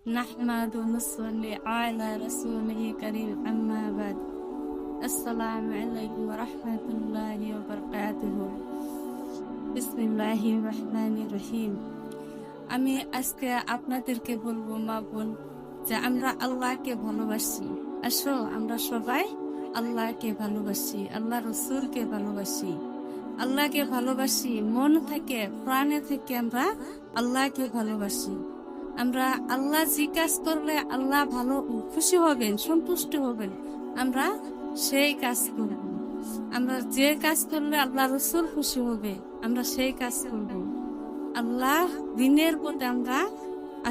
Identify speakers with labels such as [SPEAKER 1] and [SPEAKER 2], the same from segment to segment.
[SPEAKER 1] نحمد ونصلي على رسوله الكريم أما بعد السلام عليكم ورحمة الله وبركاته بسم الله الرحمن الرحيم আমি আজকে আপনাদেরকে বলবো মা বোন যে আমরা আল্লাহকে ভালোবাসি। আসো আমরা সবাই আল্লাহকে ভালোবাসি, আল্লাহ রাসূলকে ভালোবাসি, আল্লাহকে ভালোবাসি মন থেকে প্রাণে থেকে আমরা আল্লাহকে ভালোবাসি। আমরা আল্লাহ যে কাজ করলে আল্লাহ ভালো খুশি হবেন, সন্তুষ্ট হবেন, আমরা সেই কাজ করব। আমরা যে কাজ করলে আল্লাহ রাসূল খুশি হবে আমরা সেই কাজ করব। আল্লাহ দিনের পথে আমরা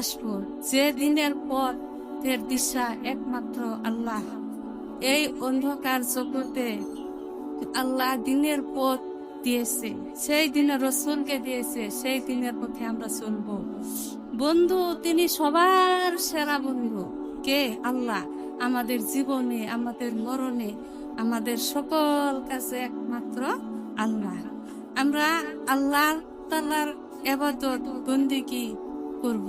[SPEAKER 1] আসবো, যে দিনের পথের দিশা একমাত্র আল্লাহ। এই অন্ধকার জগতে আল্লাহ দিনের পথ দিয়েছে, সেই দিনের রাসূলকে দিয়েছে, সেই দিনের পথে আমরা চলবো। বন্ধু তিনি সবার সেরা বন্ধু কে? আল্লাহ। আমাদের জীবনে, আমাদের মরণে, আমাদের সকল কাছে একমাত্র আল্লাহ। আমরা আল্লাহ তাআলার ইবাদত বন্দেগী করব।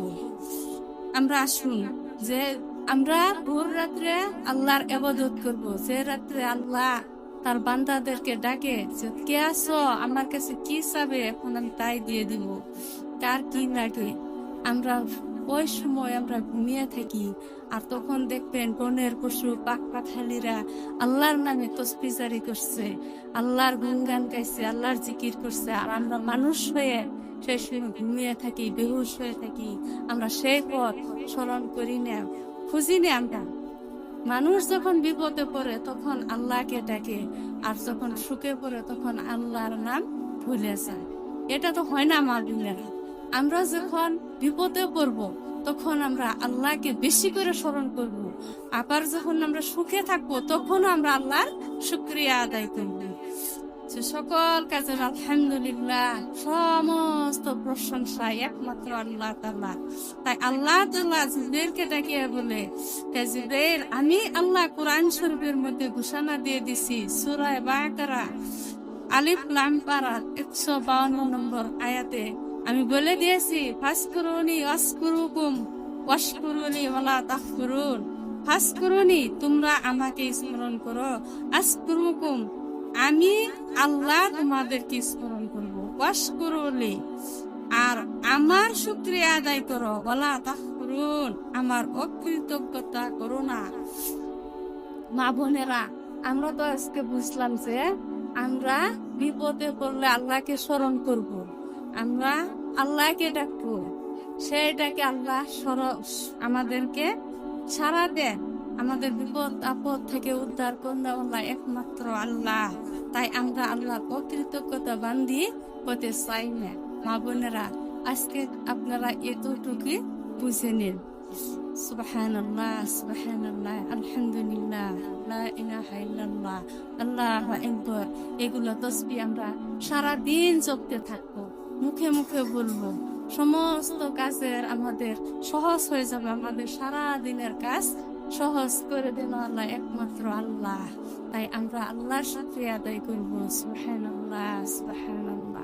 [SPEAKER 1] আমরা আসুন যে আমরা ভোর রাত্রে আল্লাহর ইবাদত করব, যে রাত্রে আল্লাহ তার বান্দাদেরকে ডাকে যে কে আছো, আমার কাছে কি চাবে, এখন আমি তাই দিয়ে দিব, কার কি লাগে। আমরা ওই সময় আমরা ঘুমিয়ে থাকি, আর তখন দেখবেন বনের পশু পাক পাখালিরা আল্লাহর নামে তসবিহ জারি করছে, আল্লাহর গুণগান গাইছে, আল্লাহর জিকির করছে, আর আমরা মানুষ হয়ে সেই সময় ঘুমিয়ে থাকি, বেহুশ হয়ে থাকি। আমরা সেই পথ স্মরণ করি না, খুঁজি না। আমরা মানুষ যখন বিপদে পড়ে তখন আল্লাহকে ডাকে, আর যখন সুখে পড়ে তখন আল্লাহর নাম ভুলে যায়। এটা তো হয় না মা বোনেরা। আমরা যখন বিপদে পড়ব তখন আমরা আল্লাহকে বেশি করে স্মরণ করব, আবার যখন আমরা সুখে থাকবো তখন আমরা আল্লাহর শুকরিয়া আদায় করব। সকল কাজের আলহামদুলিল্লাহ, সমস্ত প্রশংসা একমাত্র আল্লাহ তাআলা। তাই আল্লাহ তাআলা জিবরাইলকে ডাকিয়ে বলে, জিবরাইল আমি আল্লাহ কোরআন শরীফের মধ্যে ঘোষণা দিয়ে দিছি, সূরা বাকারা আলিফ লাম পারা 152 নম্বর আয়াতে আমি বলে দিয়েছি, ফাসকুরুনি আশকুরুকুম ওয়াশকুরুনি ওয়ালা তাকফুরুন। ফাসকুরুনি তোমরা আমাকে স্মরণ করো, আশকুরুকুম আমি আল্লাহ তোমাদেরকে স্মরণ করব, ওয়াশকুরুলি আর আমার শুকরিয়া আদায় করো, ওয়ালা তাকফুরুন আমার অকৃতজ্ঞতা করো না। মা বোনেরা, আমরা তো আজকে বুঝলাম যে আমরা বিপদে পড়লে আল্লাহকে স্মরণ করব, আমরা আল্লাহকে ডাকবো, সেইটাকে আল্লাহ আমাদেরকে সাড়া দেন, আমাদের বিপদ আপদ থেকে উদ্ধার করলে আল্লাহ একমাত্র আল্লাহ। তাই আমরা আল্লাহর অকৃতজ্ঞতা বান্ধি হতে চাই না। মা বোনেরা, আজকে আপনারা এতটুকু বুঝে নিন। সুবহানাল্লাহ, সুবহানাল্লাহ, আলহামদুলিল্লাহ, লা ইলাহা ইল্লাল্লাহ, আল্লাহু আকবার, এগুলো তাসবিহ আমরা সারা দিন জপতে থাকবো, মুখে মুখে বলবো। সমস্ত কাজের আমাদের সহজ হয়ে যাবে, আমাদের সারা দিনের কাজ সহজ করে দেন আল্লাহ একমাত্র আল্লাহ। তাই আমরা আল্লাহর শুকরিয়া আদায় করবো। সুবহানাল্লাহ, সুবহানাল্লাহ।